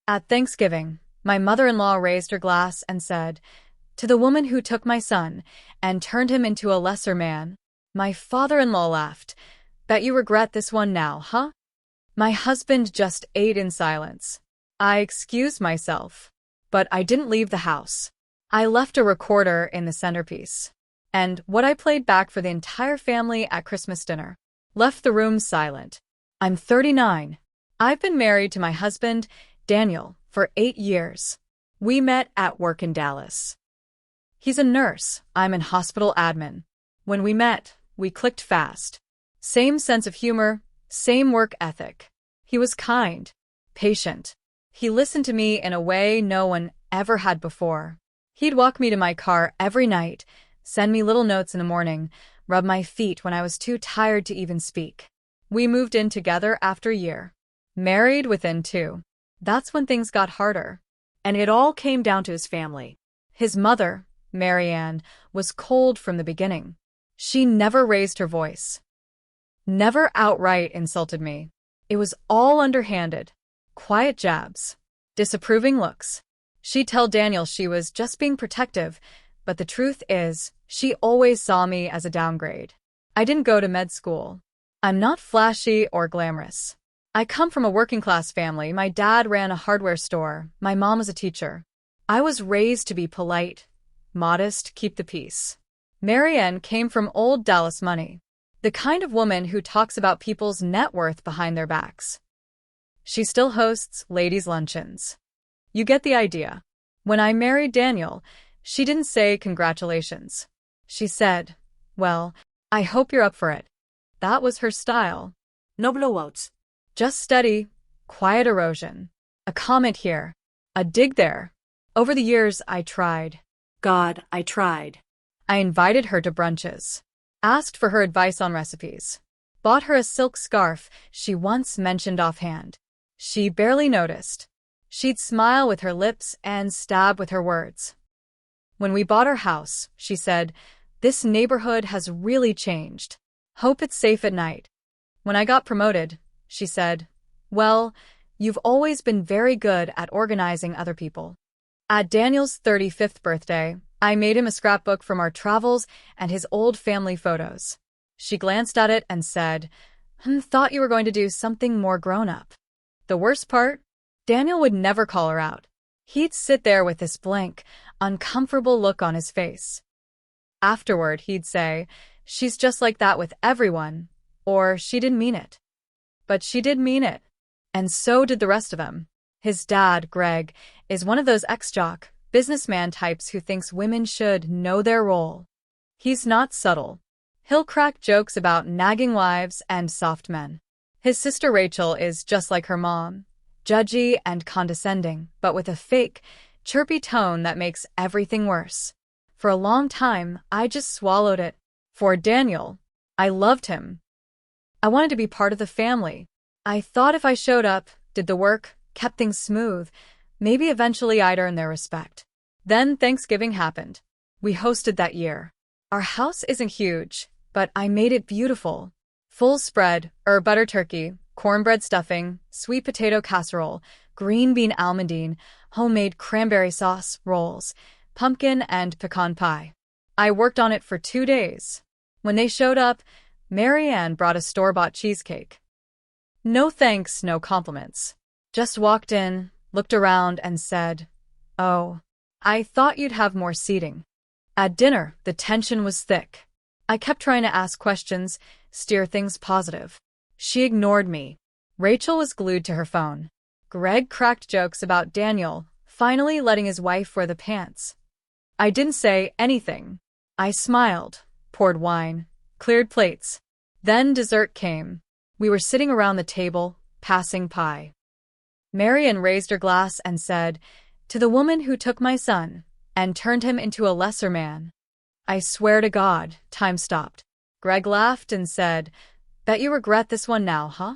At Thanksgiving, my mother-in-law raised her glass and said, "To the woman who took my son and turned him into a lesser man." My father-in-law laughed. "Bet you regret this one now, huh?" My husband just ate in silence. I excused myself, but I didn't leave the house. I left a recorder in the centerpiece, and what I played back for the entire family at Christmas dinner. Left the room silent. I'm 39. I've been married to my husband, Daniel, for 8 years. We met at work in Dallas. He's a nurse, I'm in hospital admin. When we met, we clicked fast. Same sense of humor, same work ethic. He was kind, patient. He listened to me in a way no one ever had before. He'd walk me to my car every night, send me little notes in the morning, rub my feet when I was too tired to even speak. We moved in together after a year. Married within 2. That's when things got harder. And it all came down to his family. His mother, Marianne, was cold from the beginning. She never raised her voice. Never outright insulted me. It was all underhanded. Quiet jabs. Disapproving looks. She'd tell Daniel she was just being protective, but the truth is, she always saw me as a downgrade. I didn't go to med school. I'm not flashy or glamorous. I come from a working-class family. My dad ran a hardware store. My mom was a teacher. I was raised to be polite, modest, keep the peace. Marianne came from old Dallas money. The kind of woman who talks about people's net worth behind their backs. She still hosts ladies' luncheons. You get the idea. When I married Daniel, she didn't say congratulations. She said, "Well, I hope you're up for it." That was her style. No blowouts. Just steady, quiet erosion. A comment here, a dig there. Over the years, I tried. God, I tried. I invited her to brunches. Asked for her advice on recipes. Bought her a silk scarf she once mentioned offhand. She barely noticed. She'd smile with her lips and stab with her words. When we bought our house, she said, "This neighborhood has really changed. Hope it's safe at night." When I got promoted, she said, "Well, you've always been very good at organizing other people." At Daniel's 35th birthday, I made him a scrapbook from our travels and his old family photos. She glanced at it and said, "Thought you were going to do something more grown-up." The worst part? Daniel would never call her out. He'd sit there with this blank, uncomfortable look on his face. Afterward, he'd say, "She's just like that with everyone," or "She didn't mean it." But she did mean it. And so did the rest of them. His dad, Greg, is one of those ex-jock, businessman types who thinks women should know their role. He's not subtle. He'll crack jokes about nagging wives and soft men. His sister Rachel is just like her mom, judgy and condescending, but with a fake, chirpy tone that makes everything worse. For a long time, I just swallowed it. For Daniel, I loved him. I wanted to be part of the family. I thought if I showed up, did the work, kept things smooth, maybe eventually I'd earn their respect. Then Thanksgiving happened. We hosted that year. Our house isn't huge, but I made it beautiful. Full spread, butter turkey, cornbread stuffing, sweet potato casserole, green bean almondine, homemade cranberry sauce, rolls, pumpkin and pecan pie. I worked on it for 2 days. When they showed up, Marianne brought a store-bought cheesecake. No thanks, no compliments. Just walked in, looked around and said, "Oh, I thought you'd have more seating." At dinner, the tension was thick. I kept trying to ask questions, steer things positive. She ignored me. Rachel was glued to her phone. Greg cracked jokes about Daniel finally letting his wife wear the pants. I didn't say anything. I smiled, poured wine, cleared plates. Then dessert came. We were sitting around the table, passing pie. Marianne raised her glass and said, "To the woman who took my son and turned him into a lesser man." I swear to God, time stopped. Greg laughed and said, "Bet you regret this one now, huh?"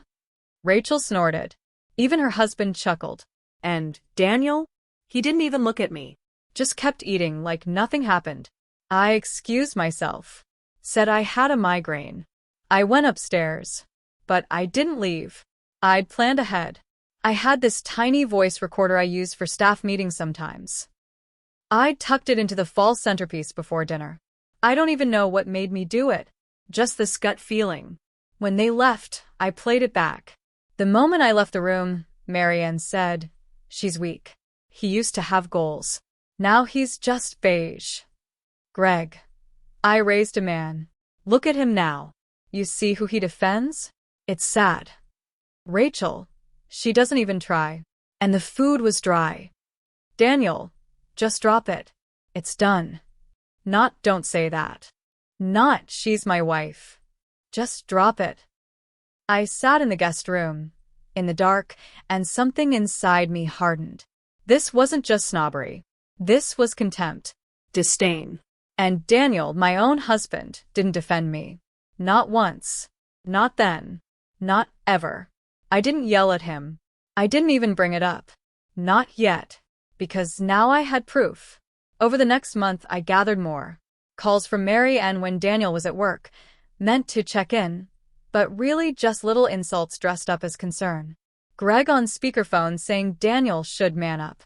Rachel snorted. Even her husband chuckled. And Daniel? He didn't even look at me. Just kept eating like nothing happened. I excused myself. Said I had a migraine. I went upstairs. But I didn't leave. I'd planned ahead. I had this tiny voice recorder I used for staff meetings sometimes. I tucked it into the fall centerpiece before dinner. I don't even know what made me do it. Just this gut feeling. When they left, I played it back. The moment I left the room, Marianne said, "She's weak. He used to have goals. Now he's just beige." Greg. I raised a man. Look at him now. You see who he defends? It's sad. Rachel. She doesn't even try. And the food was dry. Daniel. Just drop it. It's done. Not don't say that. Not she's my wife. Just drop it. I sat in the guest room, in the dark, and something inside me hardened. This wasn't just snobbery. This was contempt. Disdain. And Daniel, my own husband, didn't defend me. Not once. Not then. Not ever. I didn't yell at him. I didn't even bring it up. Not yet. Because now I had proof. Over the next month, I gathered more calls from Mary Ann when Daniel was at work, meant to check in, but really just little insults dressed up as concern. Greg on speakerphone saying Daniel should man up.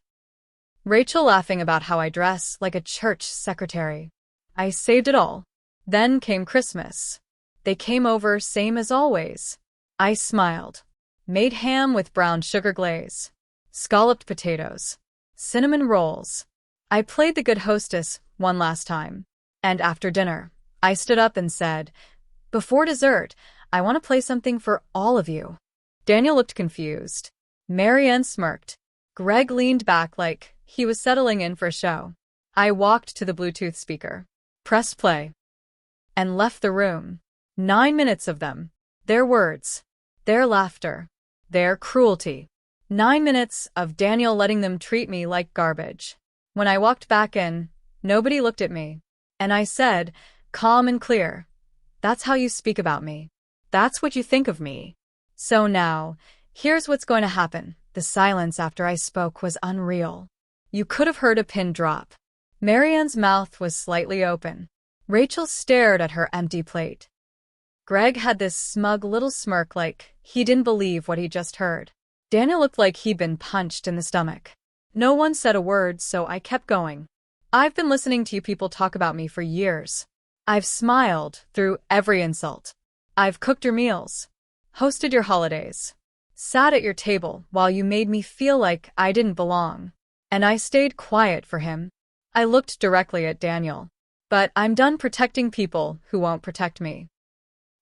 Rachel laughing about how I dress like a church secretary. I saved it all. Then came Christmas. They came over same as always. I smiled. Made ham with brown sugar glaze. Scalloped potatoes. Cinnamon rolls. I played the good hostess one last time. And after dinner, I stood up and said, "Before dessert, I want to play something for all of you." Daniel looked confused. Marianne smirked. Greg leaned back like he was settling in for a show. I walked to the Bluetooth speaker, pressed play, and left the room. 9 minutes of them. Their words. Their laughter. Their cruelty. 9 minutes of Daniel letting them treat me like garbage. When I walked back in, nobody looked at me. And I said, calm and clear, "That's how you speak about me. That's what you think of me." So now, here's what's going to happen. The silence after I spoke was unreal. You could have heard a pin drop. Marianne's mouth was slightly open. Rachel stared at her empty plate. Greg had this smug little smirk like he didn't believe what he just heard. Daniel looked like he'd been punched in the stomach. No one said a word, so I kept going. I've been listening to you people talk about me for years. I've smiled through every insult. I've cooked your meals, hosted your holidays, sat at your table while you made me feel like I didn't belong. And I stayed quiet for him. I looked directly at Daniel. But I'm done protecting people who won't protect me.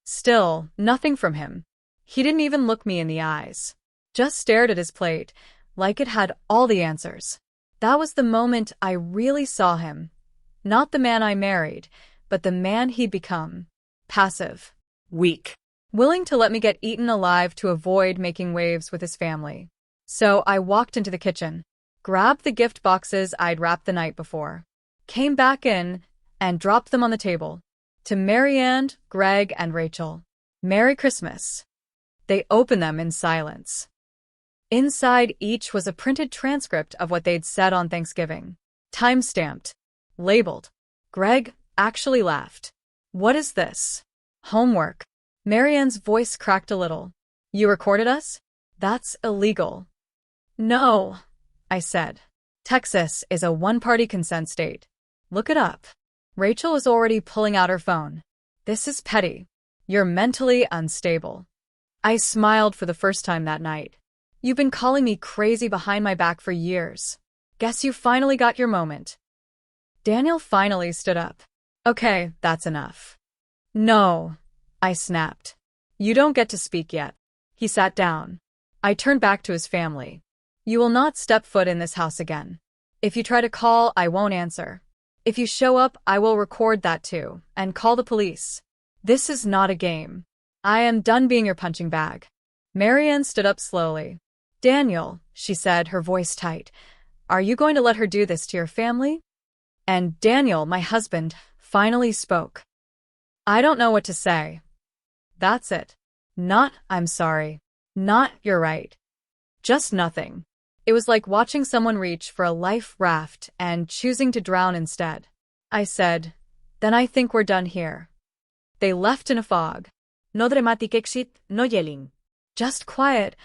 Still, nothing from him. He didn't even look me in the eyes. Just stared at his plate, like it had all the answers. That was the moment I really saw him. Not the man I married, but the man he'd become. Passive. Weak. Willing to let me get eaten alive to avoid making waves with his family. So I walked into the kitchen, grabbed the gift boxes I'd wrapped the night before, came back in, and dropped them on the table. To Marianne, Greg, and Rachel. Merry Christmas. They opened them in silence. Inside each was a printed transcript of what they'd said on Thanksgiving. Time-stamped. Labeled. Greg actually laughed. "What is this? Homework?" Marianne's voice cracked a little. "You recorded us? That's illegal." "No," I said. "Texas is a one-party consent state. Look it up." Rachel was already pulling out her phone. "This is petty. You're mentally unstable." I smiled for the first time that night. "You've been calling me crazy behind my back for years. Guess you finally got your moment." Daniel finally stood up. "Okay, that's enough." "No," I snapped. "You don't get to speak yet." He sat down. I turned back to his family. "You will not step foot in this house again. If you try to call, I won't answer. If you show up, I will record that too, and call the police. This is not a game. I am done being your punching bag." Marianne stood up slowly. "Daniel," she said, her voice tight, "are you going to let her do this to your family?" And Daniel, my husband, finally spoke. "I don't know what to say. That's it. Not, I'm sorry. Not, you're right. Just nothing." It was like watching someone reach for a life raft and choosing to drown instead. I said, "Then I think we're done here." They left in a fog. No dramatic exit, no yelling. Just quiet,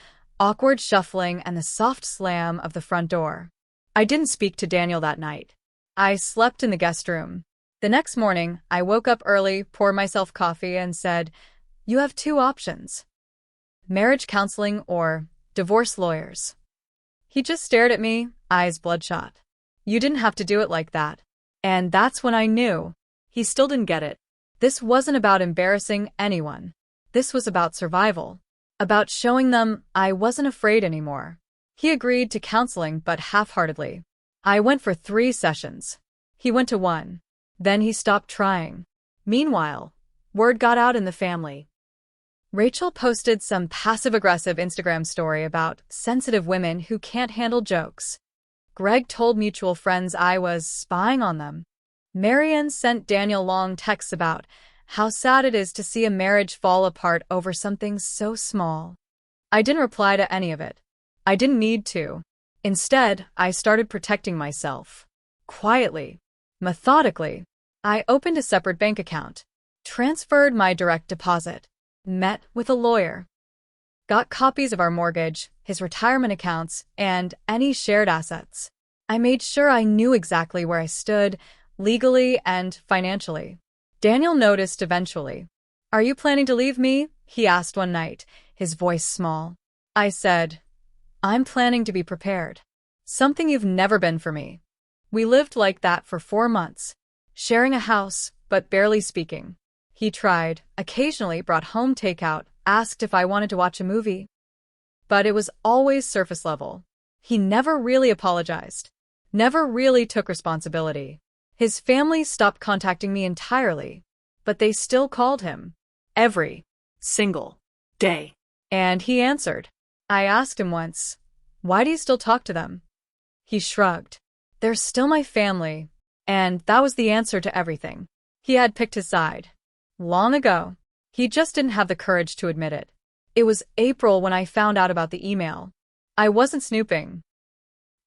awkward shuffling, and the soft slam of the front door. I didn't speak to Daniel that night. I slept in the guest room. The next morning, I woke up early, poured myself coffee, and said, "You have two options: marriage counseling or divorce lawyers." He just stared at me, eyes bloodshot. "You didn't have to do it like that." And that's when I knew. He still didn't get it. This wasn't about embarrassing anyone. This was about survival. About showing them I wasn't afraid anymore. He agreed to counseling, but half-heartedly. I went for 3 sessions. He went to 1. Then he stopped trying. Meanwhile, word got out in the family. Rachel posted some passive-aggressive Instagram story about sensitive women who can't handle jokes. Greg told mutual friends I was spying on them. Marianne sent Daniel long texts about how sad it is to see a marriage fall apart over something so small. I didn't reply to any of it. I didn't need to. Instead, I started protecting myself. Quietly, methodically, I opened a separate bank account, transferred my direct deposit, met with a lawyer, got copies of our mortgage, his retirement accounts, and any shared assets. I made sure I knew exactly where I stood, legally and financially. Daniel noticed eventually. "Are you planning to leave me?" he asked one night, his voice small. I said, "I'm planning to be prepared. Something you've never been for me." We lived like that for 4 months, sharing a house, but barely speaking. He tried, occasionally brought home takeout, asked if I wanted to watch a movie. But it was always surface level. He never really apologized, never really took responsibility. His family stopped contacting me entirely, but they still called him. Every single day. And he answered. I asked him once, "Why do you still talk to them?" He shrugged. "They're still my family." And that was the answer to everything. He had picked his side. Long ago. He just didn't have the courage to admit it. It was April when I found out about the email. I wasn't snooping.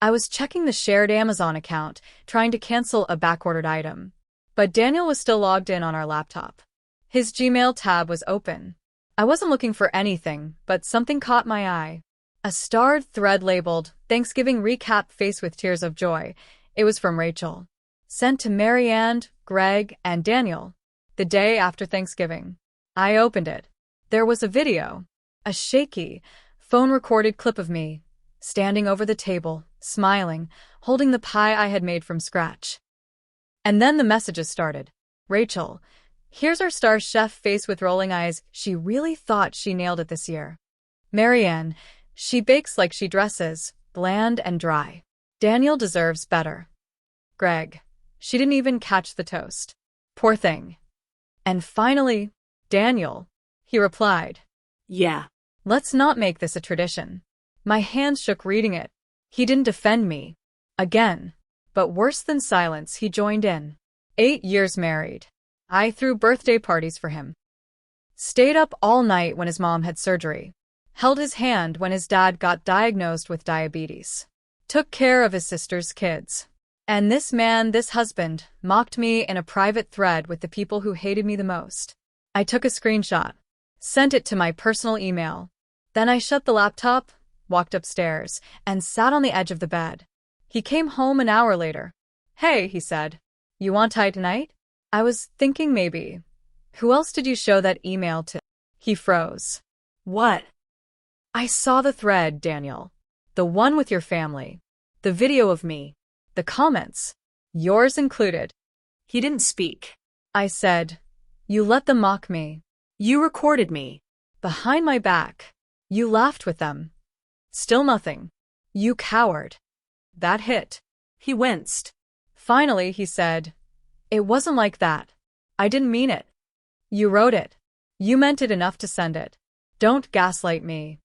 I was checking the shared Amazon account, trying to cancel a backordered item. But Daniel was still logged in on our laptop. His Gmail tab was open. I wasn't looking for anything, but something caught my eye. A starred thread labeled, "Thanksgiving Recap Face with Tears of Joy." It was from Rachel. Sent to Marianne, Greg, and Daniel. The day after Thanksgiving. I opened it. There was a video. A shaky, phone-recorded clip of me, standing over the table, smiling, holding the pie I had made from scratch. And then the messages started. "Rachel, here's our star chef face with rolling eyes. She really thought she nailed it this year." Marianne, "She bakes like she dresses, bland and dry. Daniel deserves better." Greg, "She didn't even catch the toast. Poor thing." And finally, Daniel. He replied, "Yeah. Let's not make this a tradition." My hands shook reading it. He didn't defend me. Again. But worse than silence, he joined in. 8 years married. I threw birthday parties for him. Stayed up all night when his mom had surgery. Held his hand when his dad got diagnosed with diabetes. Took care of his sister's kids. And this man, this husband, mocked me in a private thread with the people who hated me the most. I took a screenshot. Sent it to my personal email. Then I shut the laptop, walked upstairs, and sat on the edge of the bed. He came home an hour later. "Hey," he said. "You want Thai tonight?" I was thinking maybe. "Who else did you show that email to?" He froze. "What?" "I saw the thread, Daniel. The one with your family. The video of me. The comments. Yours included." He didn't speak. I said, "You let them mock me. You recorded me. Behind my back. You laughed with them. Still nothing. You coward." That hit. He winced. Finally, he said, "It wasn't like that. I didn't mean it. You wrote it. You meant it enough to send it. Don't gaslight me."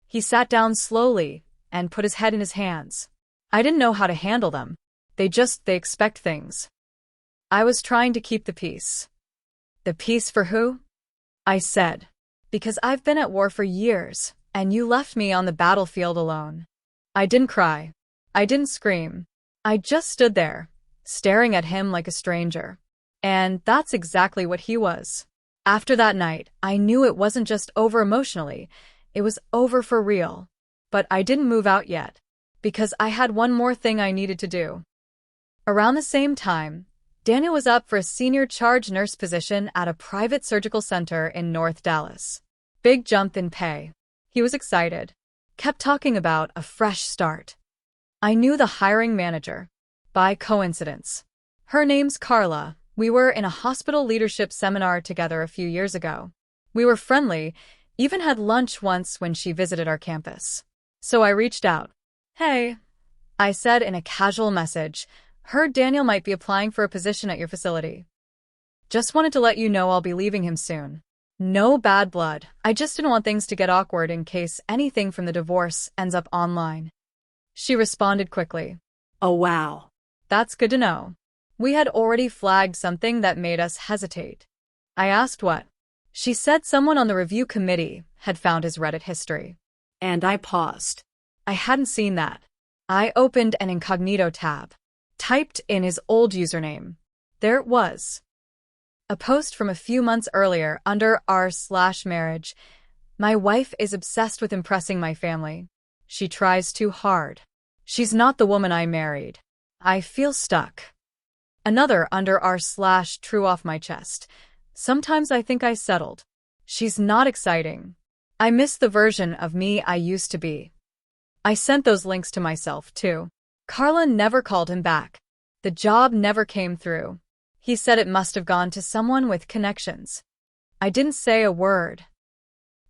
He sat down slowly and put his head in his hands. I didn't know how to handle them. They expect things. I was trying to keep the peace. "The peace for who?" I said. "Because I've been at war for years, and you left me on the battlefield alone." I didn't cry. I didn't scream. I just stood there, staring at him like a stranger. And that's exactly what he was. After that night, I knew it wasn't just over emotionally, it was over for real. But I didn't move out yet, because I had one more thing I needed to do. Around the same time, Daniel was up for a senior charge nurse position at a private surgical center in North Dallas. Big jump in pay. He was excited. Kept talking about a fresh start. I knew the hiring manager. By coincidence. Her name's Carla. We were in a hospital leadership seminar together a few years ago. We were friendly, even had lunch once when she visited our campus. So I reached out. Hey, I said in a casual message, heard Daniel might be applying for a position at your facility. Just wanted to let you know I'll be leaving him soon. No bad blood. I just didn't want things to get awkward in case anything from the divorce ends up online. She responded quickly. Oh wow. That's good to know. We had already flagged something that made us hesitate. I asked what. She said someone on the review committee had found his Reddit history. And I paused. I hadn't seen that. I opened an incognito tab. Typed in his old username. There it was. A post from a few months earlier under r/marriage. My wife is obsessed with impressing my family. She tries too hard. She's not the woman I married. I feel stuck. Another under r/true off my chest. Sometimes I think I settled. She's not exciting. I miss the version of me I used to be. I sent those links to myself, too. Carla never called him back. The job never came through. He said it must have gone to someone with connections. I didn't say a word.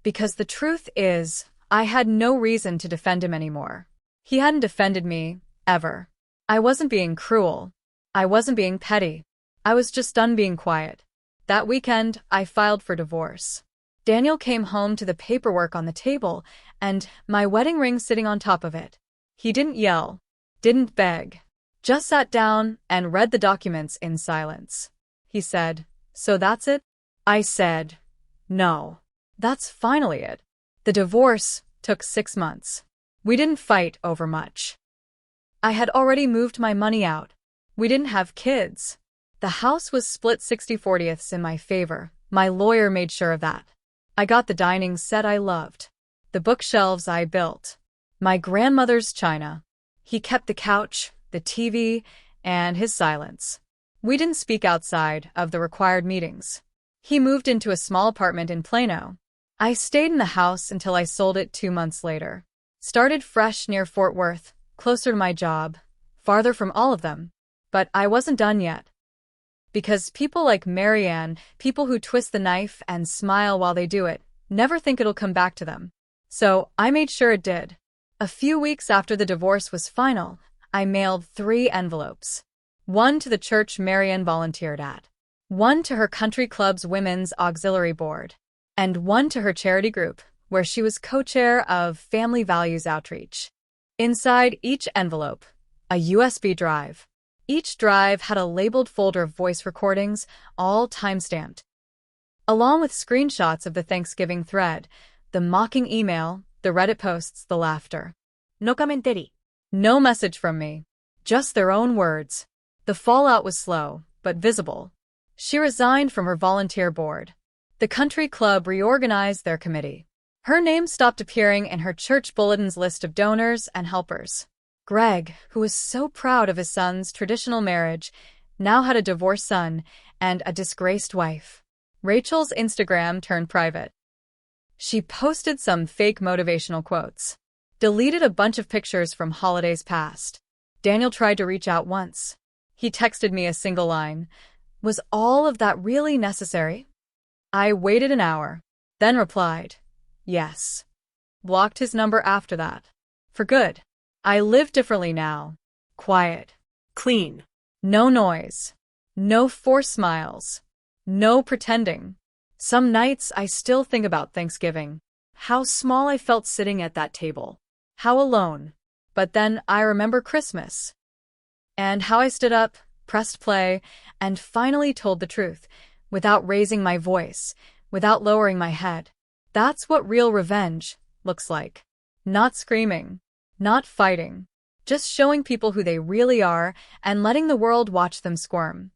Because the truth is, I had no reason to defend him anymore. He hadn't defended me, ever. I wasn't being cruel. I wasn't being petty. I was just done being quiet. That weekend, I filed for divorce. Daniel came home to the paperwork on the table, and my wedding ring sitting on top of it. He didn't yell. Didn't beg. Just sat down and read the documents in silence. He said, "So that's it?" I said, "No. That's finally it." The divorce took 6 months. We didn't fight over much. I had already moved my money out. We didn't have kids. The house was split 60/40ths in my favor. My lawyer made sure of that. I got the dining set I loved. The bookshelves I built. My grandmother's china. He kept the couch, the TV, and his silence. We didn't speak outside of the required meetings. He moved into a small apartment in Plano. I stayed in the house until I sold it 2 months later. Started fresh near Fort Worth, closer to my job, farther from all of them. But I wasn't done yet. Because people like Marianne, people who twist the knife and smile while they do it, never think it'll come back to them. So I made sure it did. A few weeks after the divorce was final, I mailed 3 envelopes. One to the church Marianne volunteered at. One to her country club's women's auxiliary board. And one to her charity group, where she was co-chair of Family Values Outreach. Inside each envelope, a USB drive. Each drive had a labeled folder of voice recordings, all timestamped. Along with screenshots of the Thanksgiving thread, the mocking email, the Reddit posts, the laughter. No commentary. No message from me. Just their own words. The fallout was slow, but visible. She resigned from her volunteer board. The country club reorganized their committee. Her name stopped appearing in her church bulletin's list of donors and helpers. Greg, who was so proud of his son's traditional marriage, now had a divorced son and a disgraced wife. Rachel's Instagram turned private. She posted some fake motivational quotes. Deleted a bunch of pictures from holidays past. Daniel tried to reach out once. He texted me a single line. Was all of that really necessary? I waited an hour, then replied, yes. Blocked his number after that. For good. I live differently now. Quiet. Clean. No noise. No forced smiles. No pretending. Some nights I still think about Thanksgiving. How small I felt sitting at that table. How alone. But then I remember Christmas. And how I stood up, pressed play, and finally told the truth, without raising my voice, without lowering my head. That's what real revenge looks like. Not screaming. Not fighting. Just showing people who they really are and letting the world watch them squirm.